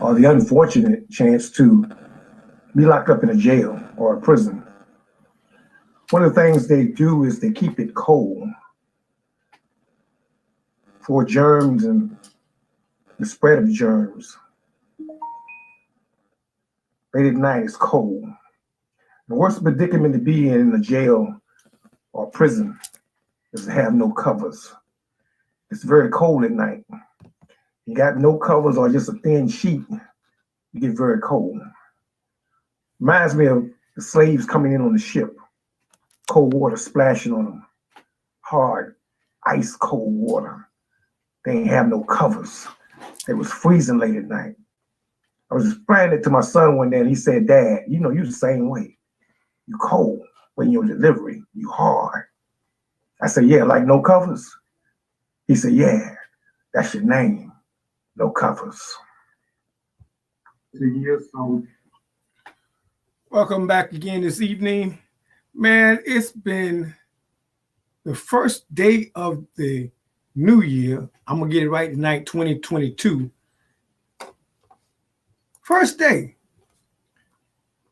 or the unfortunate chance to be locked up in a jail or a prison. One of the things they do is they keep it cold for germs and the spread of germs. Late at night, it's cold. The worst predicament to be in a jail or prison is to have no covers. It's very cold at night. You got no covers or just a thin sheet, you get very cold. Reminds me of the slaves coming in on the ship, cold water splashing on them, hard, ice cold water. They ain't have no covers. It was freezing late at night. I was explaining it to my son one day and he said, "Dad, you know, you the same way. You cold when you're delivery, you hard." I said, "Yeah, like no covers?" He said, "Yeah, that's your name, no covers." Welcome back again this evening. Man, it's been the first day of the new year. I'm going to get it right tonight, 2022. First day.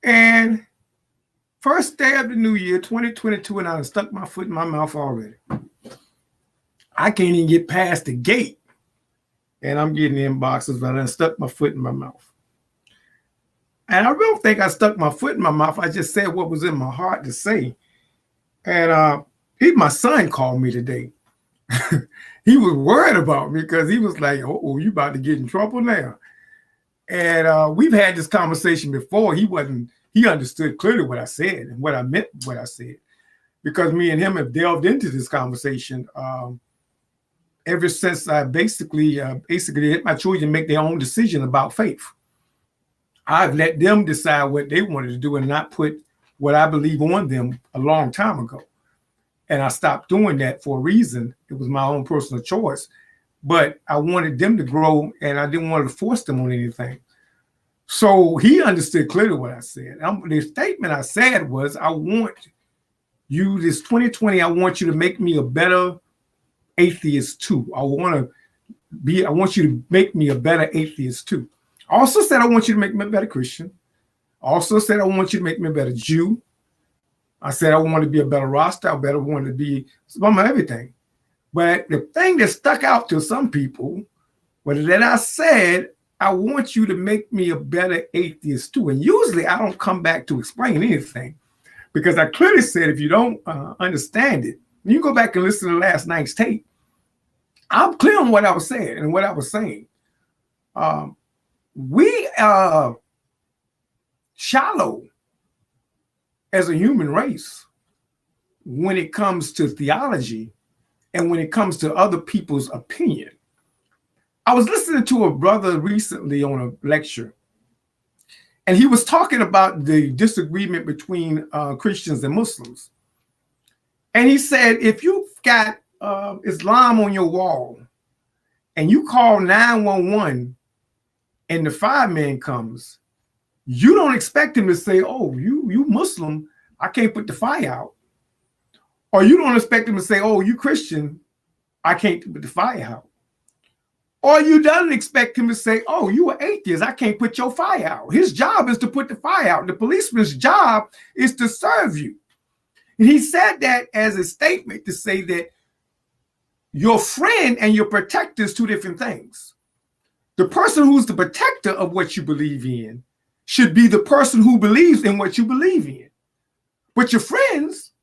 And first day of the new year, 2022, and I stuck my foot in my mouth already. I can't even get past the gate. And I'm getting inboxes, but I done stuck my foot in my mouth. And I don't think I stuck my foot in my mouth. I just said what was in my heart to say. And my son called me today. He was worried about me because he was like, "Oh, you about to get in trouble now." And we've had this conversation before. He understood clearly what I said and what I meant what I said. Because me and him have delved into this conversation ever since I basically let my children make their own decision about faith. I've let them decide what they wanted to do and not put what I believe on them a long time ago. And I stopped doing that for a reason. It was my own personal choice. But I wanted them to grow and I didn't want to force them on anything. So he understood clearly what I said. The statement I said was, I want you, this 2020, I want you to make me a better atheist too. I want you to make me a better atheist too. I also said, I want you to make me a better Christian. I also said, I want you to make me a better Jew. I said, I want to be a better roster. I want to be some of everything. But the thing that stuck out to some people was that I said, I want you to make me a better atheist too. And usually I don't come back to explain anything because I clearly said, if you don't understand it, you go back and listen to last night's tape. I'm clear on what I was saying and what I was saying. We are shallow as a human race when it comes to theology and when it comes to other people's opinion. I was listening to a brother recently on a lecture, and he was talking about the disagreement between Christians and Muslims. And he said, if you've got Islam on your wall and you call 911 and the fireman comes, you don't expect him to say, "Oh, you Muslim, I can't put the fire out." Or you don't expect him to say, "Oh, you Christian, I can't put the fire out." Or you don't expect him to say, "Oh, you are atheist, I can't put your fire out." His job is to put the fire out. The policeman's job is to serve you. And he said that as a statement to say that your friend and your protector is two different things. The person who's the protector of what you believe in should be the person who believes in what you believe in. But your friends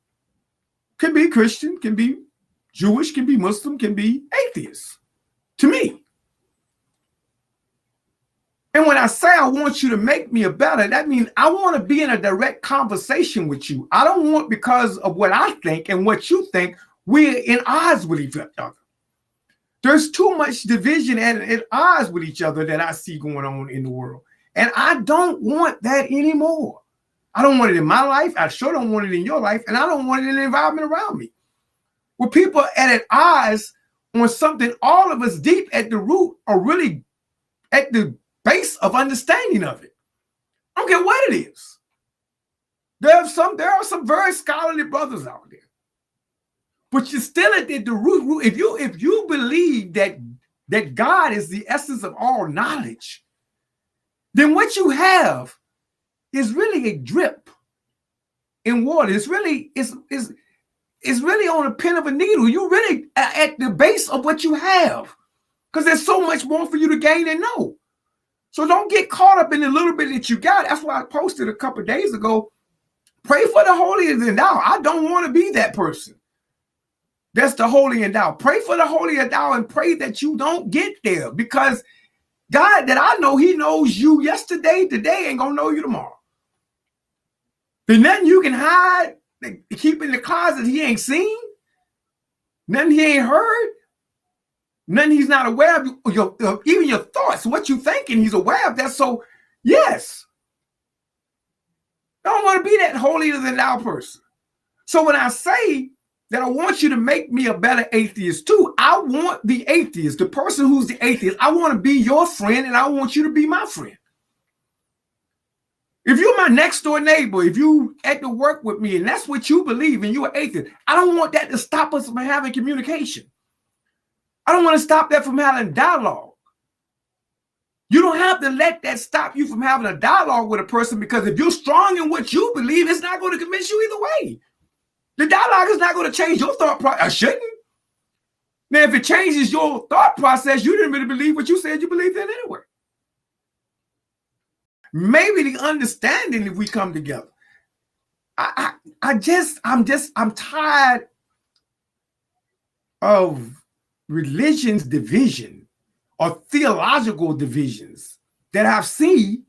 can be Christian, can be Jewish, can be Muslim, can be atheist, to me. And when I say I want you to make me a better, that means I want to be in a direct conversation with you. I don't want, because of what I think and what you think, we're in odds with each other. There's too much division and at odds with each other that I see going on in the world. And I don't want that anymore. I don't want it in my life. I sure don't want it in your life. And I don't want it in the environment around me. Where people are at odds on something, all of us deep at the root are really at the base of understanding of it. I don't care what it is. There are some very scholarly brothers out there. But you're still at the root. If you believe that God is the essence of all knowledge, then what you have is really a drip in water. It's really on a pin of a needle. You're really at the base of what you have, because there's so much more for you to gain and know. So don't get caught up in the little bit that you got. That's why I posted a couple of days ago, pray for the holier than thou. I don't want to be that person. That's the holy and thou. Pray for the holy and thou, and pray that you don't get there, because God that I know, he knows you yesterday, today, ain't gonna know you tomorrow. There's nothing you can hide, keep in the closet he ain't seen, nothing he ain't heard, nothing he's not aware of. Even your thoughts, what you thinking, he's aware of that. So yes, I don't want to be that holier than thou person. So when I say that I want you to make me a better atheist too, I want the atheist, the person who's the atheist, I want to be your friend, and I want you to be my friend. If you're my next door neighbor, if you at the work with me and that's what you believe and you're atheist, I don't want that to stop us from having communication. I don't want to stop that from having dialogue. You don't have to let that stop you from having a dialogue with a person, because if you're strong in what you believe, it's not going to convince you either way. The dialogue is not going to change your thought process. It shouldn't. Now, if it changes your thought process, you didn't really believe what you said you believed in anyway. Maybe the understanding, if we come together. I'm tired of religion's division or theological divisions that I've seen,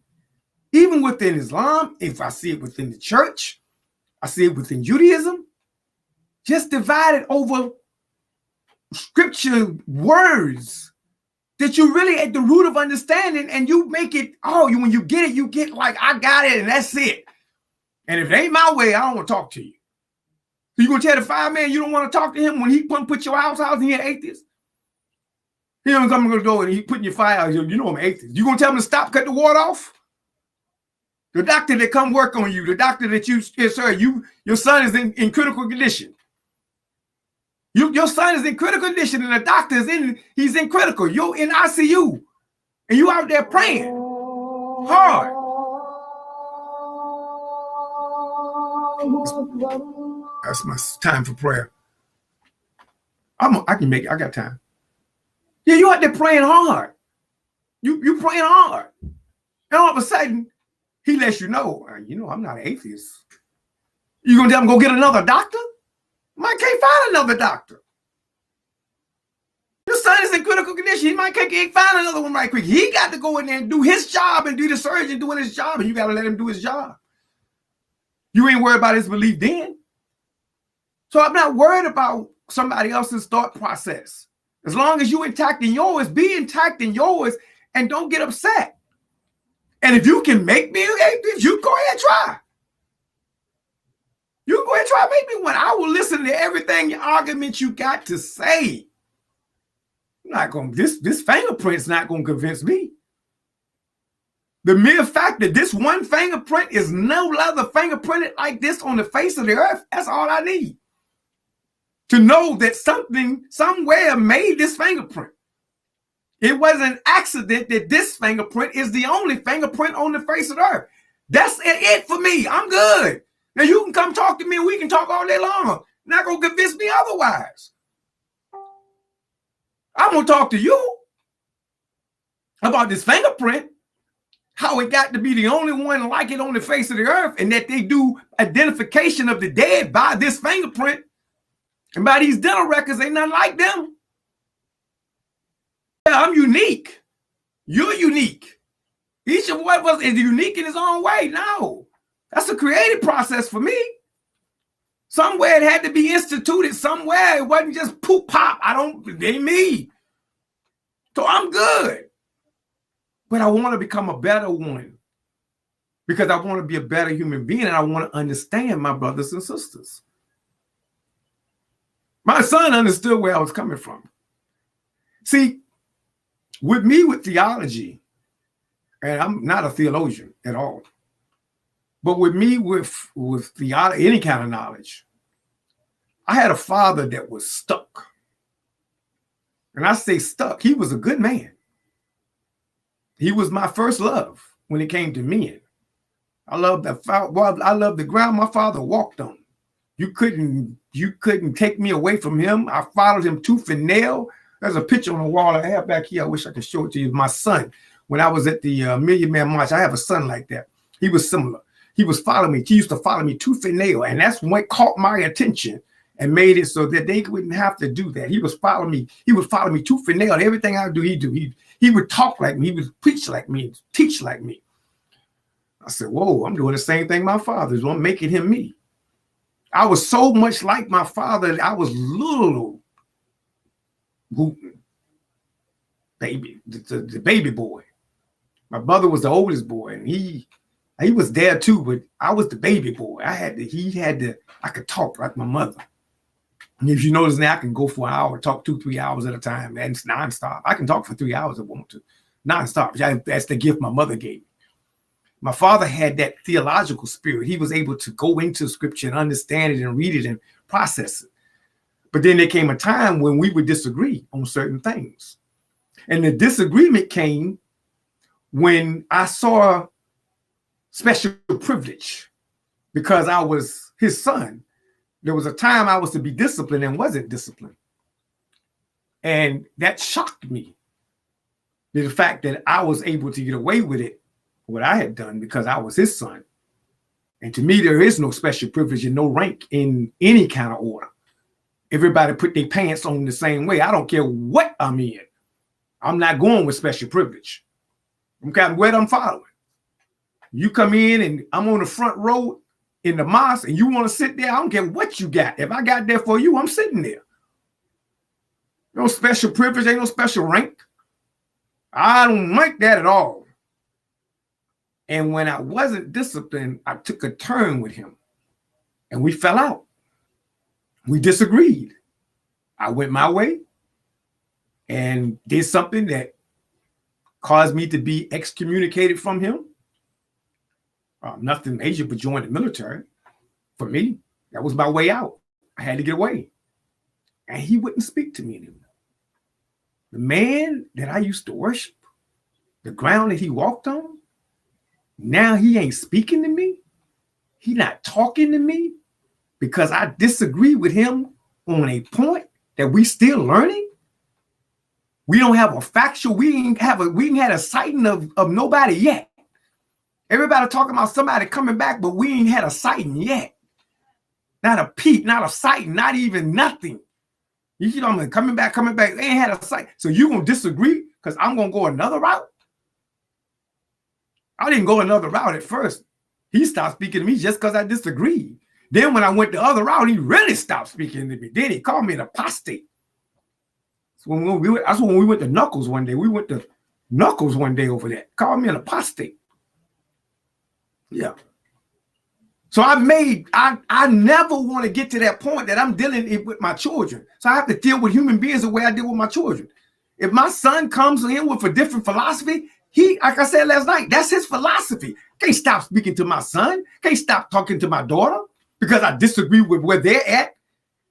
even within Islam. If I see it within the church, I see it within Judaism, just divided over scripture words that you're really at the root of understanding, and you make it, when you get it, you get like, I got it, and that's it. And if it ain't my way, I don't want to talk to you. So you gonna tell the fireman you don't want to talk to him when he put your house and he an atheist? He don't come to the door and he putting your fire out. You know I'm an atheist. You gonna tell him to stop, cut the water off? The doctor that come work on you, the doctor that your son is in critical condition. Your son is in critical condition, and the doctor he's in critical. You're in ICU, and you out there praying hard. That's my time for prayer. I can make it. I got time. Yeah, you out there praying hard. You praying hard, and all of a sudden he lets you know, I'm not an atheist. You gonna tell him go get another doctor? Might can't find another doctor. Your son is in critical condition. He might can't find another one right quick. He got to go in there and do his job and do the surgeon doing his job, and you got to let him do his job. You ain't worried about his belief then. So I'm not worried about somebody else's thought process. As long as you intact in yours, be intact in yours, and don't get upset. And if you can make me an atheist, you go ahead and try. You can go ahead and try, make me one. I will listen to everything, your argument you got to say. I'm not going. This fingerprint's not going to convince me. The mere fact that this one fingerprint is no other fingerprinted like this on the face of the earth, that's all I need. To know that something, somewhere made this fingerprint. It was an accident that this fingerprint is the only fingerprint on the face of the earth. That's it for me. I'm good. Now you can come talk to me and we can talk all day long. Not going to convince me otherwise. I'm going to talk to you about this fingerprint, how it got to be the only one like it on the face of the earth, and that they do identification of the dead by this fingerprint. And by these dental records, ain't nothing like them. Yeah, I'm unique. You're unique. Each of one of us is unique in his own way. No, that's a creative process for me. Somewhere it had to be instituted. Somewhere it wasn't just poop pop. It ain't me. So I'm good. But I want to become a better one, because I want to be a better human being, and I want to understand my brothers and sisters. My son understood where I was coming from. See, with me with theology, and I'm not a theologian at all, but with me with theology, any kind of knowledge, I had a father that was stuck. And I say stuck, he was a good man. He was my first love. when it came to men. I love the ground my father walked on. You couldn't take me away from him. I followed him tooth and nail. There's a picture on the wall I have back here. I wish I could show it to you. My son, when I was at the Million Man March, I have a son like that. He was similar. He was following me. He used to follow me tooth and nail, and that's what caught my attention and made it so that they wouldn't have to do that. He was following me. He would follow me tooth and nail. Everything I do, he do. He would talk like me. He would preach like me. Teach like me. I said, whoa, I'm doing the same thing my father's doing. I'm making him me. I was so much like my father. I was little baby, the baby boy. My brother was the oldest boy, and he was there too, but I was the baby boy. I could talk like my mother. And if you notice now, I can go for an hour, talk 2-3 hours at a time, and it's nonstop. I can talk for 3 hours if I want to, nonstop. That's the gift my mother gave me. My father had that theological spirit. He was able to go into scripture and understand it and read it and process it. But then there came a time when we would disagree on certain things. And the disagreement came when I saw special privilege because I was his son. There was a time I was to be disciplined and wasn't disciplined. And that shocked me. The fact that I was able to get away with it, what I had done, because I was his son. And to me, there is no special privilege and no rank in any kind of order. Everybody put their pants on the same way. I don't care what I'm in. I'm not going with special privilege. I'm kind of what I'm following. You come in and I'm on the front row in the mosque and you want to sit there, I don't care what you got. If I got there for you, I'm sitting there. No special privilege, ain't no special rank. I don't like that at all. And when I wasn't disciplined, I took a turn with him and we fell out. We disagreed. I went my way and did something that caused me to be excommunicated from him. Nothing major but join the military. For me, that was my way out. I had to get away. And he wouldn't speak to me anymore. The man that I used to worship, the ground that he walked on, now he ain't speaking to me. He not talking to me because I disagree with him on a point that we still learning. We don't have a factual, we ain't had a sighting of nobody yet. Everybody talking about somebody coming back, but we ain't had a sighting yet. Not a peep, not a sighting, not even nothing. You know, I'm coming back. They ain't had a sight. So you gonna disagree because I'm gonna go another route? I didn't go another route at first. He stopped speaking to me just because I disagreed. Then when I went the other route, he really stopped speaking to me. Then he called me an apostate. So that's when we went to Knuckles one day. We went to Knuckles one day over that. Called me an apostate. Yeah. So I never want to get to that point that I'm dealing with my children. So I have to deal with human beings the way I deal with my children. If my son comes in with a different philosophy, like I said last night, that's his philosophy. Can't stop speaking to my son. Can't stop talking to my daughter because I disagree with where they're at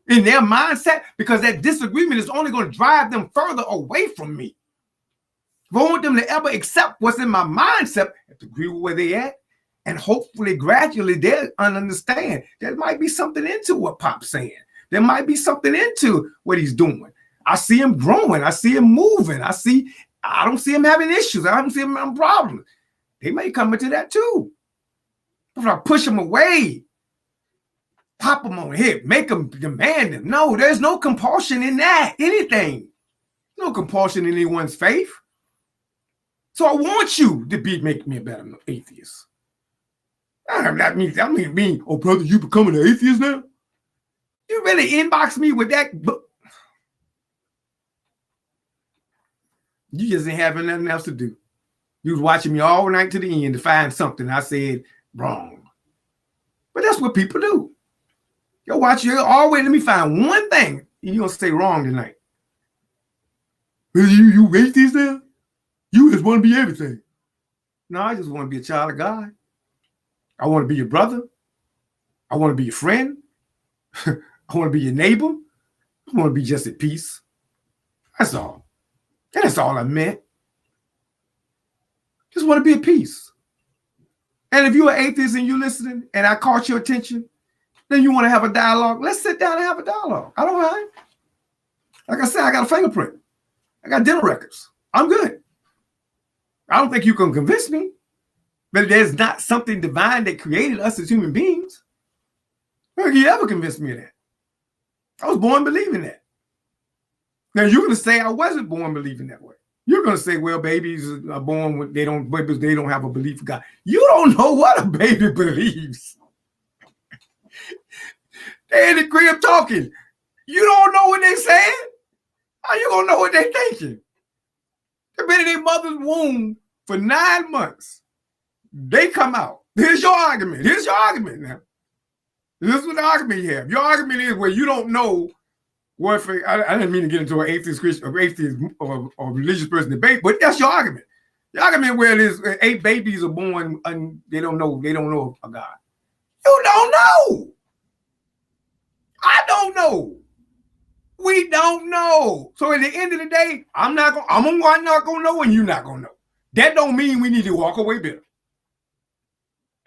in their mindset, because that disagreement is only going to drive them further away from me. If I want them to ever accept what's in my mindset, I have to agree with where they're at. And hopefully, gradually, they'll understand there might be something into what Pop's saying. There might be something into what he's doing. I see him growing. I see him moving. I don't see him having issues. I don't see him having problems. They may come into that too. If I push them away, pop them on the head, make them demand them. No, there's no compulsion in that. Anything. No compulsion in anyone's faith. So I want you to make me a better atheist. That means, oh, brother, you becoming an atheist now? You really inbox me with that book? You just ain't having nothing else to do. You was watching me all night to the end to find something I said wrong. But that's what people do. You'll watch you always, let me find one thing you're going to say wrong tonight. You atheist now? You just want to be everything. No, I just want to be a child of God. I want to be your brother. I want to be your friend. I want to be your neighbor. I want to be just at peace. That's all. That's all I meant. Just want to be at peace. And if you're an atheist and you're listening and I caught your attention, then you want to have a dialogue, let's sit down and have a dialogue. I don't mind. Like I said, I got a fingerprint. I got dental records. I'm good. I don't think you can convince me that there's not something divine that created us as human beings. How can you ever convince me of that? I was born believing that. Now you're going to say I wasn't born believing that way. You're going to say, well, babies are born with, they don't have a belief in God. You don't know what a baby believes. They're in the crib talking. You don't know what they're saying. How you going to know what they're thinking? They've been in their mother's womb for 9 months. They come out. Here's your argument. Here's your argument now. This is what the argument you have. Your argument is where you don't know what. I didn't mean to get into an atheist, Christian, or atheist or religious person debate, but that's your argument. The argument where it is 8 babies are born and they don't know a God. You don't know. I don't know. We don't know. So at the end of the day, I'm not gonna know, and you're not gonna know. That don't mean we need to walk away bitter.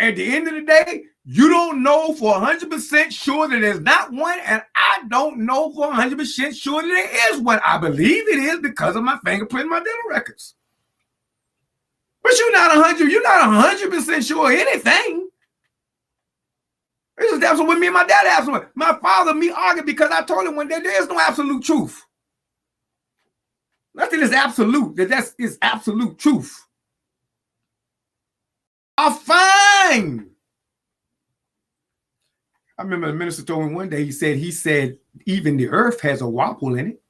At the end of the day, you don't know for 100% sure that there's not one, and I don't know for 100% sure that there is one. I believe it is because of my fingerprint and my dental records. But you're not 100% sure of anything. This is that's what me and my dad asked me. My father and me argued because I told him one day there is no absolute truth. Nothing is absolute. That is absolute truth. Fine. I remember the minister told me one day, he said, even the earth has a wobble in it,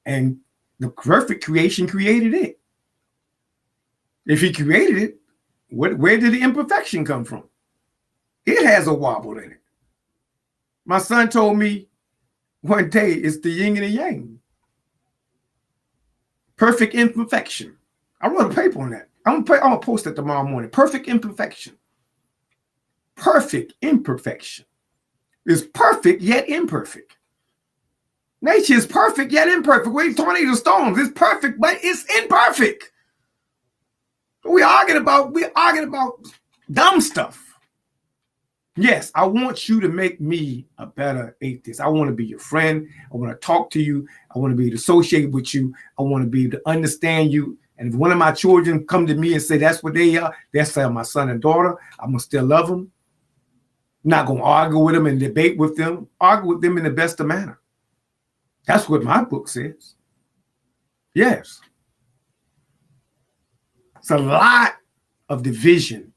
and the perfect creation created it. If he created it, where did the imperfection come from? It has a wobble in it. My son told me one day it's the yin and the yang. Perfect imperfection. I wrote a paper on that. I'm gonna post it tomorrow morning. Perfect imperfection. Perfect imperfection is perfect yet imperfect. Nature is perfect yet imperfect. We're tornado storms. It's perfect, but it's imperfect. We're arguing about dumb stuff. Yes, I want you to make me a better atheist. I want to be your friend. I want to talk to you. I want to be able to associate with you. I want to be able to understand you. And if one of my children come to me and say that's what they are, that's my son and daughter, I'm going to still love them. I'm not going to argue with them and debate with them. Argue with them in the best of manner. That's what my book says. Yes. It's a lot of division.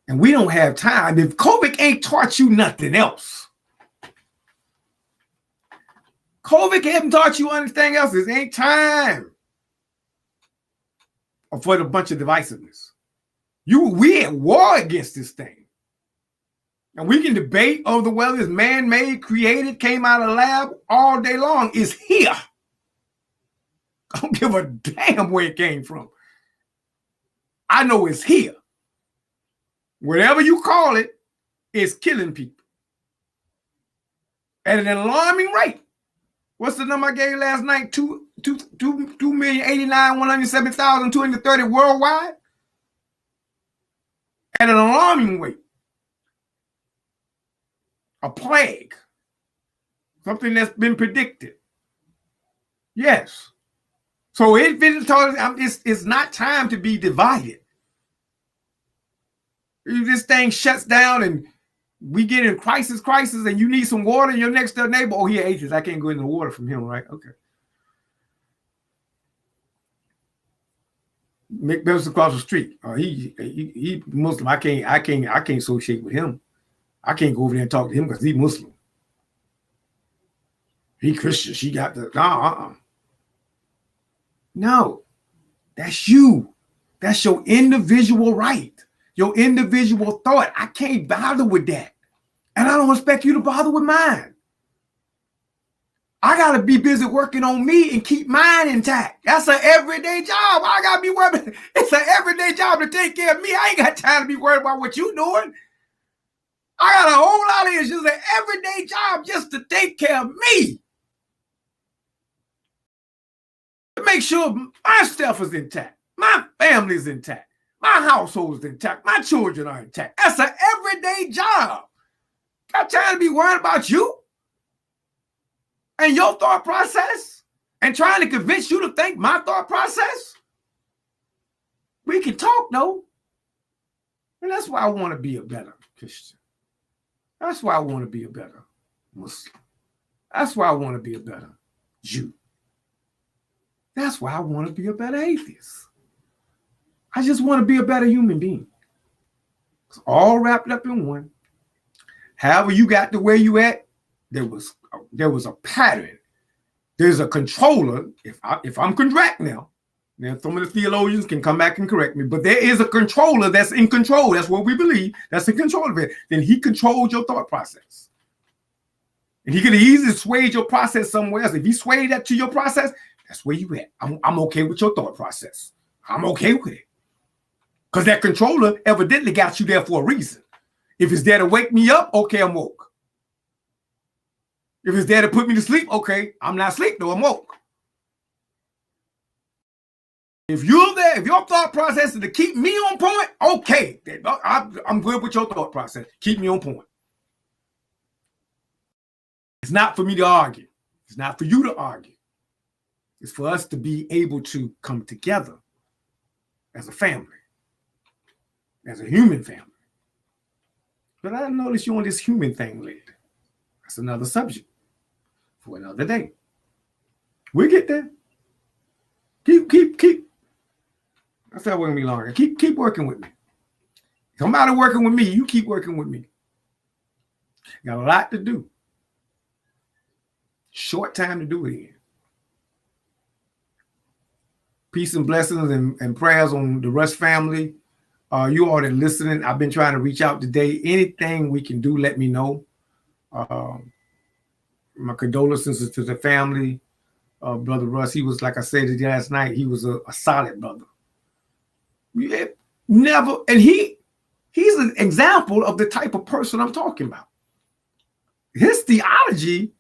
And we don't have time. If COVID ain't taught you nothing else, COVID haven't taught you anything else, there ain't time for a bunch of divisiveness. We at war against this thing. And we can debate over whether it's man-made, created, came out of the lab all day long. It's here. I don't give a damn where it came from. I know it's here. Whatever you call it, it's killing people at an alarming rate. What's the number I gave last night? 2,089,107,230 worldwide at an alarming rate. A plague, something that's been predicted. Yes. So it's not time to be divided. This thing shuts down and we get in crisis, and you need some water, and your next door neighbor, oh, he atheist. I can't go in the water from him, right? Okay. McBell's across the street. Oh, he Muslim. I can't associate with him. I can't go over there and talk to him because he's Muslim. He Christian. She got the No, that's you. That's your individual right. Your individual thought. I can't bother with that. And I don't expect you to bother with mine. I got to be busy working on me and keep mine intact. That's an everyday job. I got to be working. It's an everyday job to take care of me. I ain't got time to be worried about what you doing. I got a whole lot of issues. An everyday job just to take care of me. To make sure my stuff is intact. My family's intact. My household is intact. My children are intact. That's an everyday job. Got time to be worried about you and your thought process and trying to convince you to think my thought process? We can talk, though. And that's why I want to be a better Christian. That's why I want to be a better Muslim. That's why I want to be a better Jew. That's why I want to be a better atheist. I just want to be a better human being. It's all wrapped up in one. However you got to where you at, there was a pattern. There's a controller. If I'm correct now some of the theologians can come back and correct me, but there is a controller that's in control. That's what we believe. That's in control of it. Then he controls your thought process. And he can easily sway your process somewhere else. If he swayed that to your process, that's where you at. I'm okay with your thought process. I'm okay with it. Because that controller evidently got you there for a reason. If it's there to wake me up, okay, I'm woke. If it's there to put me to sleep, okay, I'm not asleep, though, I'm woke. If you're there, if your thought process is to keep me on point, okay, I'm good with your thought process. Keep me on point. It's not for me to argue. It's not for you to argue. It's for us to be able to come together as a family, as a human family. But I noticed you on this human thing lately. That's another subject for another day. We'll get there. Keep. I said we're gonna be longer. Keep working with me. Somebody working with me, you keep working with me. Got a lot to do. Short time to do it in. Peace and blessings and prayers on the Rush family. You all that listening, I've been trying to reach out today. Anything we can do, let me know. My condolences to the family. Brother Russ, he was, like I said last night, he was a solid brother. Never, and he's an example of the type of person I'm talking about. His theology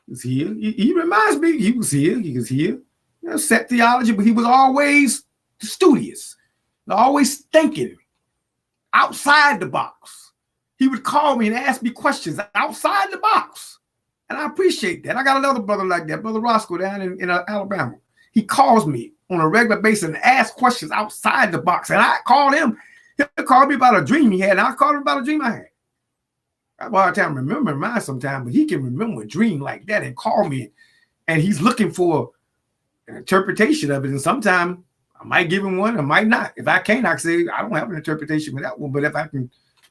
is here. He reminds me, he was here. Set theology, but he was always studious, always thinking outside the box. He would call me and ask me questions outside the box. And I appreciate that. I got another brother like that, Brother Roscoe down in Alabama. He calls me on a regular basis and asks questions outside the box. And I called him. He called me about a dream he had, and I called him about a dream I had. I have a hard time remembering mine sometimes, but he can remember a dream like that and call me. And he's looking for an interpretation of it. And sometimes I might give him one, I might not. If I can't, I can say, I don't have an interpretation for that one. But if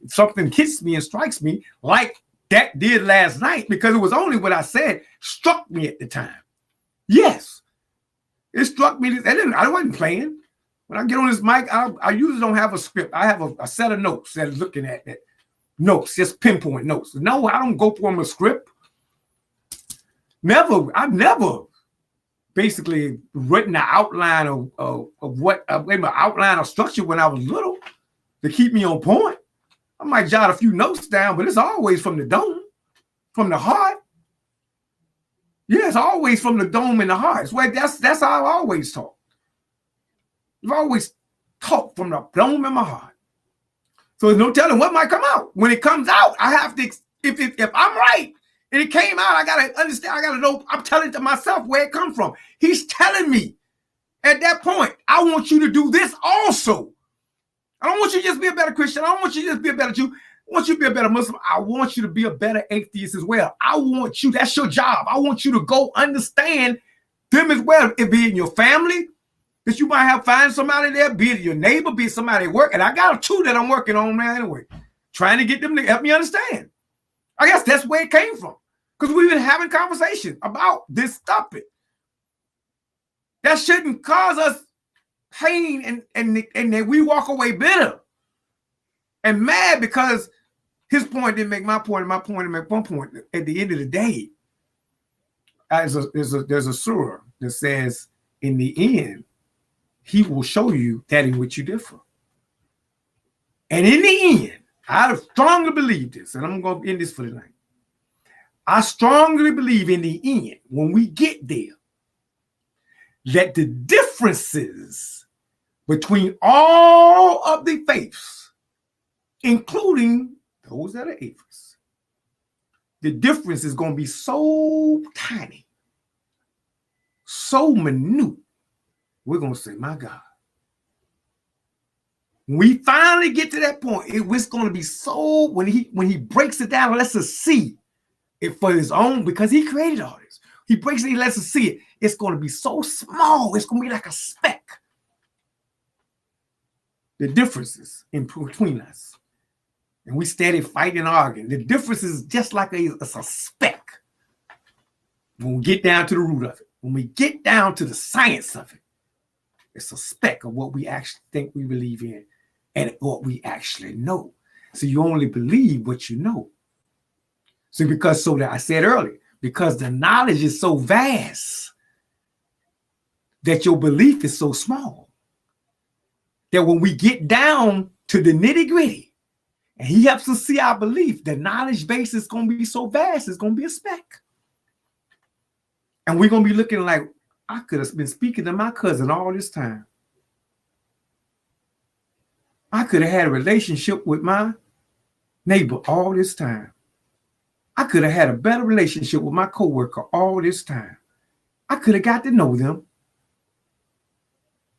something hits me and strikes me like that did last night, because it was only what I said struck me at the time. Yes, it struck me. I wasn't playing. When I get on this mic, I usually don't have a script. I have a set of notes that is looking at that. Notes, just pinpoint notes. No, I don't go from a script. I've never basically written an outline of what, an outline of structure when I was little to keep me on point. I might jot a few notes down, but it's always from the dome, from the heart. Yeah, it's always from the dome and the heart. That's how I always talk. I've always talked from the dome in my heart. So there's no telling what might come out. When it comes out, I have to, if I'm right and it came out, I got to understand, I got to know, I'm telling to myself where it comes from. He's telling me at that point, I want you to do this also. I don't want you to just be a better Christian. I don't want you to just be a better Jew. I want you to be a better Muslim. I want you to be a better atheist as well. I want you, that's your job. I want you to go understand them as well. It be in your family, that you might find somebody there, be it your neighbor, be it somebody at work. And I got two that I'm working on now anyway, trying to get them to help me understand. I guess that's where it came from, because we've been having conversations about this topic. That shouldn't cause us pain and then we walk away bitter and mad because his point didn't make my point and my point didn't make one point. At the end of the day, there's a surah that says, in the end, he will show you that in which you differ. And in the end, I strongly believe this, and I'm going to end this for tonight. I strongly believe in the end, when we get there, that the differences between all of the faiths, including those that are atheists, the difference is going to be so tiny, so minute. We're going to say, my God. When we finally get to that point, it's going to be so, when he breaks it down, lets us see it for his own, because he created all this. He breaks it, he lets us see it. It's going to be so small, it's going to be like a speck. The differences in between us. And we steady fighting and arguing. The difference is just like it's a speck. When we get down to the root of it, when we get down to the science of it, it's a speck of what we actually think we believe in and what we actually know. So you only believe what you know. So because, so that I said earlier, because the knowledge is so vast that your belief is so small, that when we get down to the nitty gritty and he helps us see our belief, the knowledge base is going to be so vast, it's going to be a speck. And we're going to be looking like, I could have been speaking to my cousin all this time. I could have had a relationship with my neighbor all this time. I could have had a better relationship with my coworker all this time. I could have got to know them.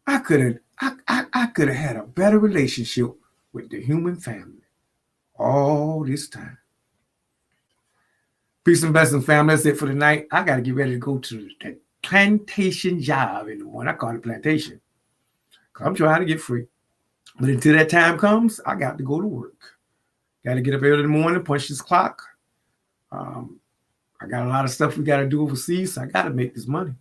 I could have had a better relationship with the human family all this time. Peace and blessings, family. That's it for tonight. I got to get ready to go to the plantation job in the morning. I call it plantation because I'm trying to get free. But until that time comes, I got to go to work. Got to get up early in the morning, punch this clock. I got a lot of stuff we got to do overseas, so I got to make this money.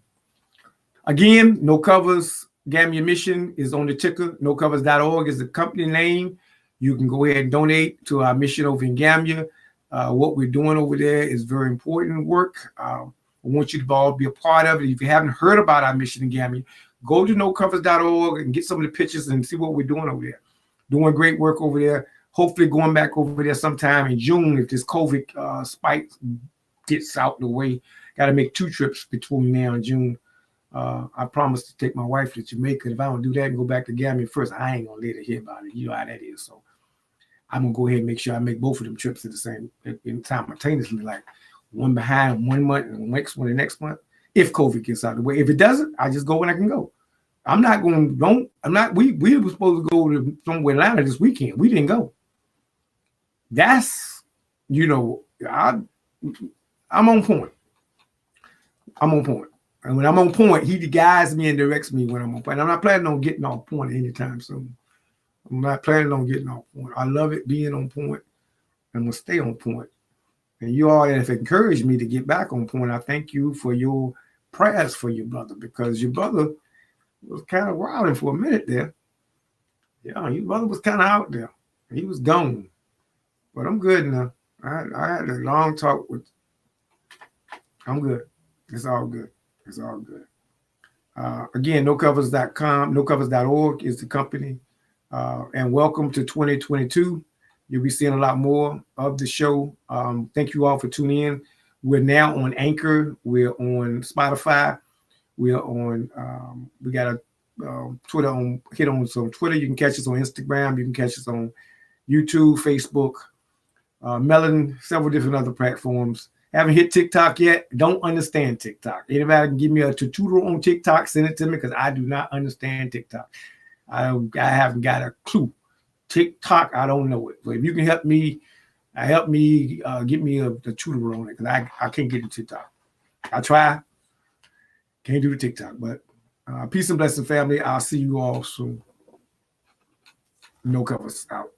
Again, No Covers Gambia mission is on the ticker. NoCovers.org is the company name. You can go ahead and donate to our mission over in Gambia. What we're doing over there is very important work. I want you to all be a part of it. If you haven't heard about our mission in Gambia, go to NoCovers.org and get some of the pictures and see what we're doing over there. Doing great work over there. Hopefully going back over there sometime in June if this COVID spike gets out the way. Got to make 2 trips between now and June. I promised to take my wife to Jamaica. If I don't do that and go back to Gambia first, I ain't going to let her hear about it. You know how that is. So I'm going to go ahead and make sure I make both of them trips at the same simultaneously, like one behind 1 month and next one the next month. If COVID gets out of the way. If it doesn't, I just go when I can go. I'm not going, we were supposed to go to somewhere in Atlanta this weekend. We didn't go. That's, I'm on point. I'm on point. And when I'm on point, he guides me and directs me when I'm on point. I'm not planning on getting off point anytime soon. I'm not planning on getting off point. I love it being on point. I'm going to stay on point. And you all have encouraged me to get back on point. I thank you for your prayers for your brother, because your brother was kind of wilding for a minute there. Yeah, your brother was kind of out there. He was gone. But I'm good now. I had a long talk with. I'm good. It's all good. It's all good. Again, NoCovers.com, NoCovers.org is the company. And welcome to 2022. You'll be seeing a lot more of the show. Thank you all for tuning in. We're now on Anchor. We're on Spotify. We're on, we got a Twitter hit on some Twitter. You can catch us on Instagram. You can catch us on YouTube, Facebook, Melon, several different other platforms. Haven't hit TikTok yet. Don't understand TikTok. Anybody can give me a tutorial on TikTok, send it to me, because I do not understand TikTok. I haven't got a clue. TikTok, I don't know it. But if you can help me get me a tutorial on it, because I can't get to TikTok. I try. Can't do the TikTok. But peace and blessing, family. I'll see you all soon. No Covers out.